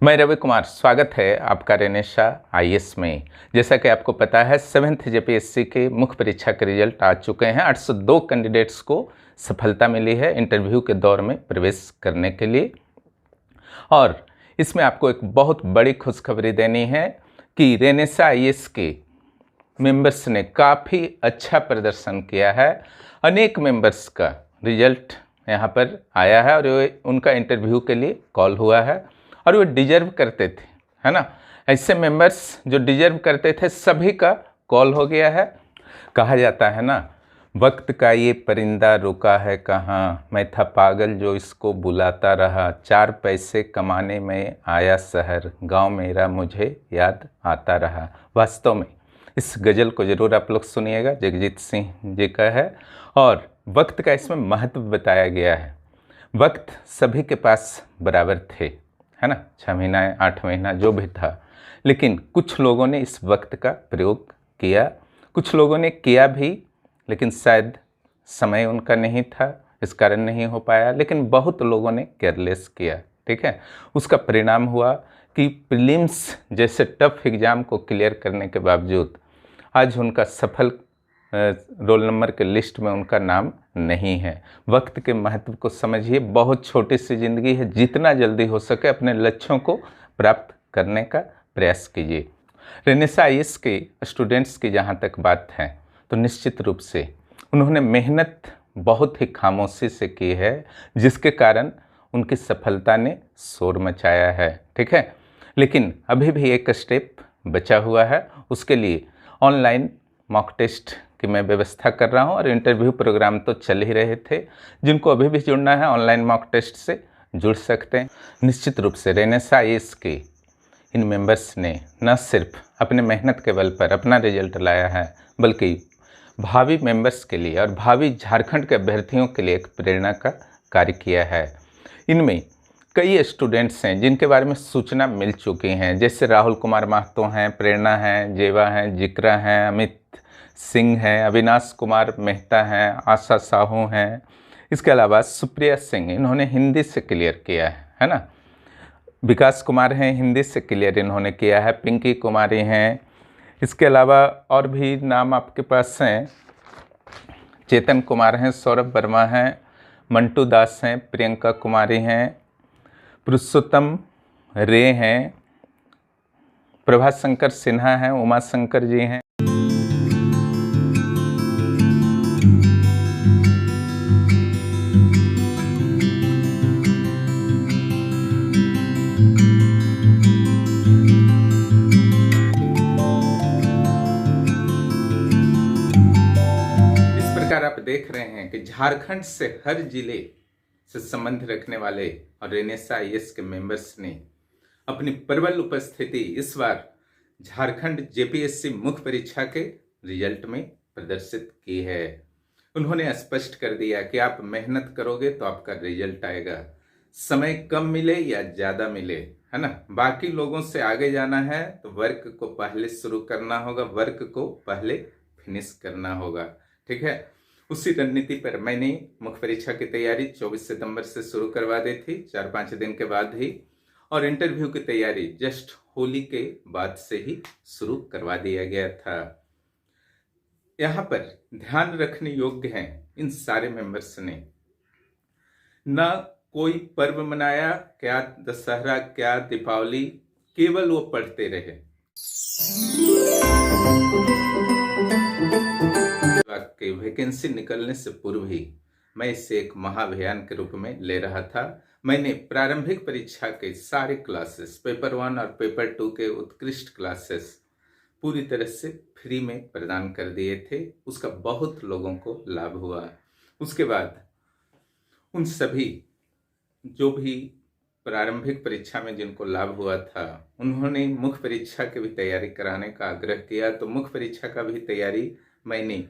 मैं रवि कुमार, स्वागत है आपका रेनेशा आईएएस में। जैसा कि आपको पता है 7th जेपीएससी के मुख्य परीक्षा के रिजल्ट आ चुके हैं। 802 कैंडिडेट्स को सफलता मिली है इंटरव्यू के दौर में प्रवेश करने के लिए। और इसमें आपको एक बहुत बड़ी खुशखबरी देनी है कि रेनेशा आईएएस के मेंबर्स ने काफ़ी अच्छा प्रदर्शन किया है। अनेक मेंबर्स का रिजल्ट यहाँ पर आया है और उनका इंटरव्यू के लिए कॉल हुआ है और वो डिजर्व करते थे, है ना। ऐसे मेंबर्स जो डिजर्व करते थे सभी का कॉल हो गया है। कहा जाता है ना, वक्त का ये परिंदा रुका है कहाँ, मैं था पागल जो इसको बुलाता रहा, 4 पैसे कमाने में आया शहर, गांव मेरा मुझे याद आता रहा। वास्तव में इस गज़ल को ज़रूर आप लोग सुनिएगा, जगजीत सिंह जी का है। और वक्त का इसमें महत्व बताया गया है। वक्त सभी के पास बराबर थे, है ना, 6 महीना 8 महीना जो भी था, लेकिन कुछ लोगों ने इस वक्त का प्रयोग किया, कुछ लोगों ने किया भी, लेकिन शायद समय उनका नहीं था, इस कारण नहीं हो पाया। लेकिन बहुत लोगों ने केयरलेस किया, ठीक है। उसका परिणाम हुआ कि प्रीलिम्स जैसे टफ एग्ज़ाम को क्लियर करने के बावजूद आज उनका सफल रोल नंबर के लिस्ट में उनका नाम नहीं है। वक्त के महत्व को समझिए, बहुत छोटी सी ज़िंदगी है, जितना जल्दी हो सके अपने लक्ष्यों को प्राप्त करने का प्रयास कीजिए। रेनेशा आईएएस के स्टूडेंट्स की जहाँ तक बात है तो निश्चित रूप से उन्होंने मेहनत बहुत ही खामोशी से की है, जिसके कारण उनकी सफलता ने शोर मचाया है, ठीक है। लेकिन अभी भी एक स्टेप बचा हुआ है। उसके लिए ऑनलाइन मॉक टेस्ट की मैं व्यवस्था कर रहा हूं और इंटरव्यू प्रोग्राम तो चल ही रहे थे। जिनको अभी भी जुड़ना है ऑनलाइन मॉक टेस्ट से जुड़ सकते हैं। निश्चित रूप से रेनेशा आईएएस के इन मेंबर्स ने न सिर्फ अपने मेहनत के बल पर अपना रिजल्ट लाया है, बल्कि भावी मेंबर्स के लिए और भावी झारखंड के अभ्यर्थियों के लिए एक प्रेरणा का कार्य किया है। इनमें कई स्टूडेंट्स हैं जिनके बारे में सूचना मिल चुकी हैं, जैसे राहुल कुमार महतो हैं, प्रेरणा हैं, जेवा हैं, जिक्रा हैं, अमित सिंह हैं, अविनाश कुमार मेहता हैं, आशा साहू हैं। इसके अलावा सुप्रिया सिंह, इन्होंने हिंदी से क्लियर किया है ना। विकास कुमार हैं, हिंदी से क्लियर इन्होंने किया है। पिंकी कुमारी हैं। इसके अलावा और भी नाम आपके पास हैं, चेतन कुमार हैं, सौरभ वर्मा हैं, मंटू दास हैं, प्रियंका कुमारी हैं, पुरुषोत्तम रे हैं, प्रभाशंकर सिन्हा हैं, उमा शंकर जी हैं। आप देख रहे हैं कि झारखंड से हर जिले से संबंध रखने वाले और रेनेशा आईएएस के मेंबर्स ने अपनी प्रबल उपस्थिति इस बार झारखंड जेपीएससी मुख्य परीक्षा के रिजल्ट में प्रदर्शित की है। उन्होंने स्पष्ट कर दिया कि आप मेहनत करोगे तो आपका रिजल्ट आएगा, समय कम मिले या ज़्यादा मिले, है ना। बाकी लोगों से आगे जाना है तो वर्क को पहले शुरू करना होगा, वर्क को पहले फिनिश करना होगा, ठीक है। उसी रणनीति पर मैंने मुख्य परीक्षा की तैयारी 24 सितंबर से शुरू करवा दी थी, 4-5 दिन के बाद ही, और इंटरव्यू की तैयारी जस्ट होली के बाद से ही शुरू करवा दिया गया था। यहाँ पर ध्यान रखने योग्य है, इन सारे मेंबर्स ने न कोई पर्व मनाया, क्या दशहरा क्या दीपावली, केवल वो पढ़ते रहे। के वैकेंसी निकलने से पूर्व ही मैं इसे एक महाअभियान के रूप में ले रहा था। मैंने प्रारंभिक परीक्षा के सारे क्लासेस, पेपर 1 और पेपर 2 के उत्कृष्ट क्लासेस पूरी तरह से फ्री में प्रदान कर दिए थे। उसका बहुत लोगों को लाभ हुआ। उसके बाद उन सभी जो भी प्रारंभिक परीक्षा में जिनको लाभ हुआ था, उन्होंने मुख्य परीक्षा की भी तैयारी कराने का आग्रह किया। तो मुख्य परीक्षा का भी तैयारी मैंने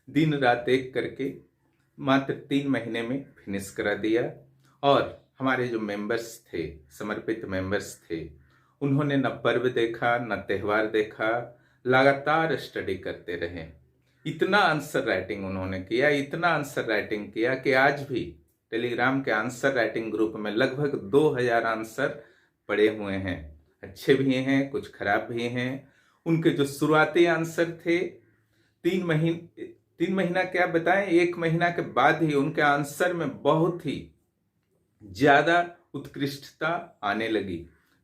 दिन रात एक करके मात्र 3 महीने में फिनिश करा दिया। और हमारे जो मेंबर्स थे, समर्पित मेंबर्स थे, उन्होंने न पर्व देखा न त्यौहार देखा, लगातार स्टडी करते रहे। इतना आंसर राइटिंग उन्होंने किया, इतना आंसर राइटिंग किया कि आज भी टेलीग्राम के आंसर राइटिंग ग्रुप में लगभग 2000 आंसर पड़े हुए हैं, अच्छे भी हैं कुछ खराब भी हैं। उनके जो शुरुआती आंसर थे 3 महीना क्या बताएं, 1 महीना के बाद ही उनके आंसर में बहुत ही ज्यादा उत्कृष्टता आने लगी,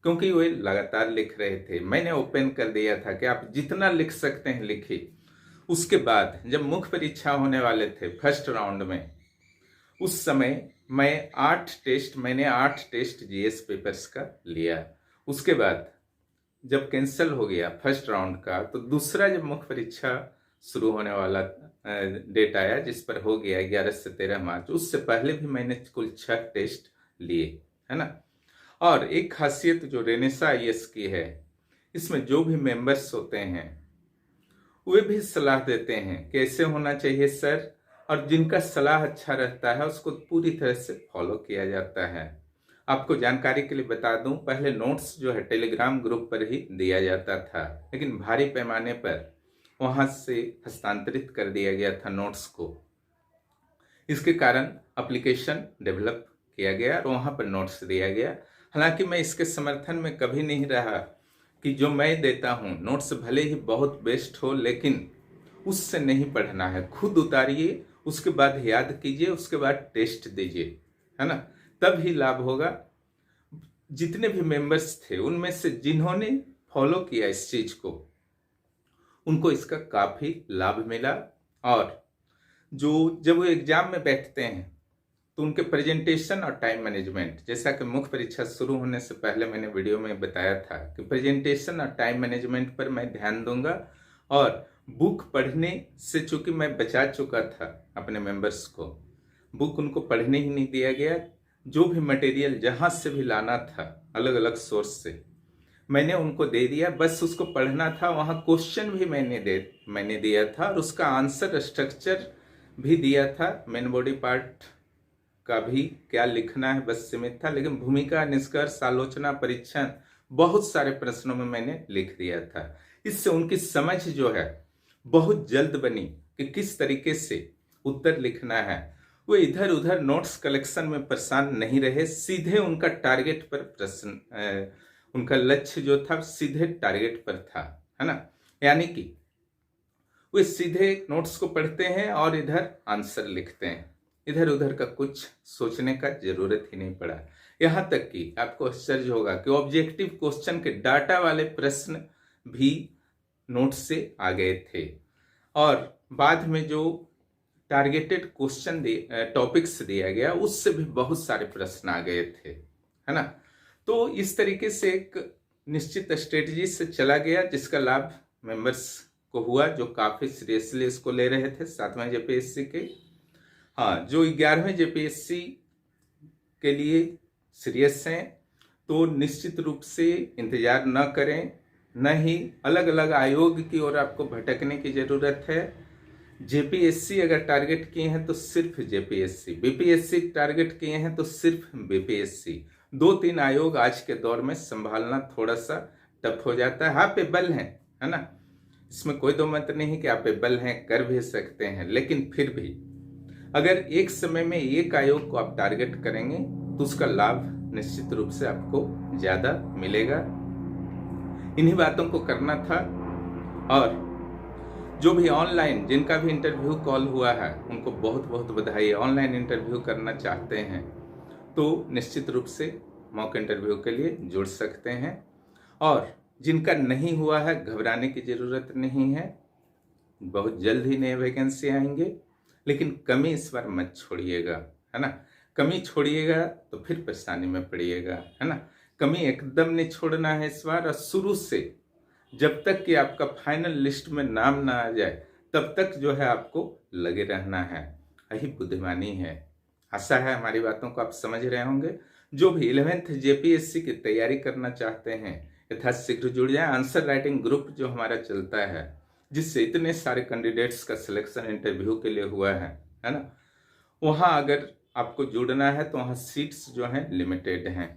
क्योंकि वे लगातार लिख रहे थे। मैंने ओपन कर दिया था कि आप जितना लिख सकते हैं लिखिए। उसके बाद जब मुख्य परीक्षा होने वाले थे फर्स्ट राउंड में, उस समय मैंने 8 टेस्ट जीएस पेपर्स का लिया। उसके बाद जब कैंसिल हो गया फर्स्ट राउंड का, तो दूसरा जब मुख्य परीक्षा शुरू होने वाला डेट आया, जिस पर हो गया 11 से 13 मार्च, उससे पहले भी मैंने कुल 6 टेस्ट लिए, है ना। और एक खासियत जो रेनेसा आईएएस की है, इसमें जो भी मेंबर्स होते हैं वे भी सलाह देते हैं कैसे होना चाहिए सर, और जिनका सलाह अच्छा रहता है उसको पूरी तरह से फॉलो किया जाता है। आपको जानकारी के लिए बता दूं, पहले नोट्स जो है टेलीग्राम ग्रुप पर ही दिया जाता था, लेकिन भारी पैमाने पर वहां से हस्तांतरित कर दिया गया था नोट्स को। इसके कारण एप्लीकेशन डेवलप किया गया और वहां पर नोट्स दिया गया। हालांकि मैं इसके समर्थन में कभी नहीं रहा कि जो मैं देता हूं नोट्स भले ही बहुत बेस्ट हो, लेकिन उससे नहीं पढ़ना है। खुद उतारिए, उसके बाद याद कीजिए, उसके बाद टेस्ट दीजिए, है ना, तब ही लाभ होगा। जितने भी मेंबर्स थे उनमें से जिन्होंने फॉलो किया इस चीज को, उनको इसका काफी लाभ मिला। और जो जब वो एग्जाम में बैठते हैं तो उनके प्रेजेंटेशन और टाइम मैनेजमेंट, जैसा कि मुख्य परीक्षा शुरू होने से पहले मैंने वीडियो में बताया था कि प्रेजेंटेशन और टाइम मैनेजमेंट पर मैं ध्यान दूंगा। और बुक पढ़ने से चूंकि मैं बचा चुका था अपने मेंबर्स को, बुक उनको पढ़ने ही नहीं दिया गया। जो भी मटेरियल जहां से भी लाना था अलग अलग सोर्स से मैंने उनको दे दिया, बस उसको पढ़ना था। वहां क्वेश्चन भी मैंने दिया था और उसका आंसर स्ट्रक्चर भी दिया था। मेन बॉडी पार्ट का भी क्या लिखना है बस सीमित था, लेकिन भूमिका, निष्कर्ष, आलोचना, परीक्षण, बहुत सारे प्रश्नों में मैंने लिख दिया था। इससे उनकी समझ जो है बहुत जल्द बनी कि किस तरीके से उत्तर लिखना है। वो इधर उधर नोट्स कलेक्शन में परेशान नहीं रहे, सीधे उनका टारगेट पर प्रश्न, उनका लक्ष्य जो था सीधे टारगेट पर था, है ना। यानी कि वे सीधे नोट्स को पढ़ते हैं और इधर आंसर लिखते हैं, इधर उधर का कुछ सोचने का जरूरत ही नहीं पड़ा। यहां तक कि आपको आश्चर्य होगा कि ऑब्जेक्टिव क्वेश्चन के डाटा वाले प्रश्न भी नोट्स से आ गए थे, और बाद में जो टारगेटेड क्वेश्चन टॉपिक्स दिया गया उससे भी बहुत सारे प्रश्न आ गए थे, है ना। तो इस तरीके से एक निश्चित स्ट्रेटजी से चला गया, जिसका लाभ मेंबर्स को हुआ जो काफी सीरियसली इसको ले रहे थे 7वें जेपीएससी के। हाँ, जो 11वें जेपीएससी के लिए सीरियस हैं तो निश्चित रूप से इंतजार न करें, न ही अलग अलग आयोग की ओर आपको भटकने की जरूरत है। जेपीएससी अगर टारगेट किए हैं तो सिर्फ जेपीएससी, बीपीएससी टारगेट किए हैं तो सिर्फ बीपीएससी। 2-3 आयोग आज के दौर में संभालना थोड़ा सा टफ हो जाता है। आप एबल हैं, है ना, इसमें कोई दो मत नहीं कि आप एबल हैं, कर भी सकते हैं, लेकिन फिर भी अगर एक समय में एक आयोग को आप टारगेट करेंगे तो उसका लाभ निश्चित रूप से आपको ज्यादा मिलेगा। इन्हीं बातों को करना था। और जो भी ऑनलाइन, जिनका भी इंटरव्यू कॉल हुआ है, उनको बहुत बहुत बधाई। ऑनलाइन इंटरव्यू करना चाहते हैं तो निश्चित रूप से मॉक इंटरव्यू के लिए जुड़ सकते हैं। और जिनका नहीं हुआ है, घबराने की जरूरत नहीं है, बहुत जल्द ही नए वैकेंसी आएंगे। लेकिन कमी इस बार मत छोड़िएगा, है ना। कमी छोड़िएगा तो फिर परेशानी में पड़िएगा, है ना। कमी एकदम नहीं छोड़ना है इस बार। और शुरू से जब तक कि आपका फाइनल लिस्ट में नाम ना आ जाए तब तक जो है आपको लगे रहना है। यही बुद्धिमानी है। आशा है हमारी बातों को आप समझ रहे होंगे। जो भी 11th जेपीएससी की तैयारी करना चाहते हैं यथाशीघ्र जुड़ जाए। आंसर राइटिंग ग्रुप जो हमारा चलता है, जिससे इतने सारे कैंडिडेट्स का सिलेक्शन इंटरव्यू के लिए हुआ है ना, वहां अगर आपको जुड़ना है तो वहां सीट्स जो हैं लिमिटेड हैं।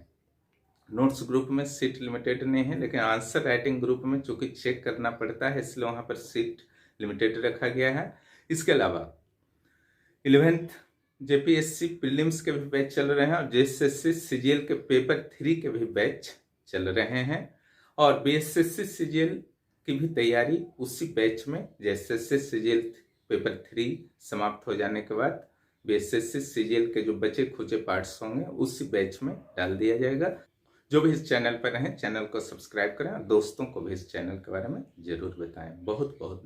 नोट्स ग्रुप में सीट लिमिटेड नहीं है, लेकिन आंसर राइटिंग ग्रुप में चूंकि चेक करना पड़ता है इसलिए वहां पर सीट लिमिटेड रखा गया है। इसके अलावा 11th जेपीएससी प्रीलिम्स के भी बैच चल रहे हैं और जेएसएससी सीजीएल के पेपर 3 के भी बैच चल रहे हैं और बीएसएससी सीजीएल की भी तैयारी उसी बैच में, जैसे सीजीएल पेपर 3 समाप्त हो जाने के बाद बीएसएससी सीजीएल के जो बचे खुचे पार्ट्स होंगे उसी बैच में डाल दिया जाएगा। जो भी इस चैनल पर रहें, चैनल को सब्सक्राइब करें और दोस्तों को भी इस चैनल के बारे में जरूर बताएं। बहुत बहुत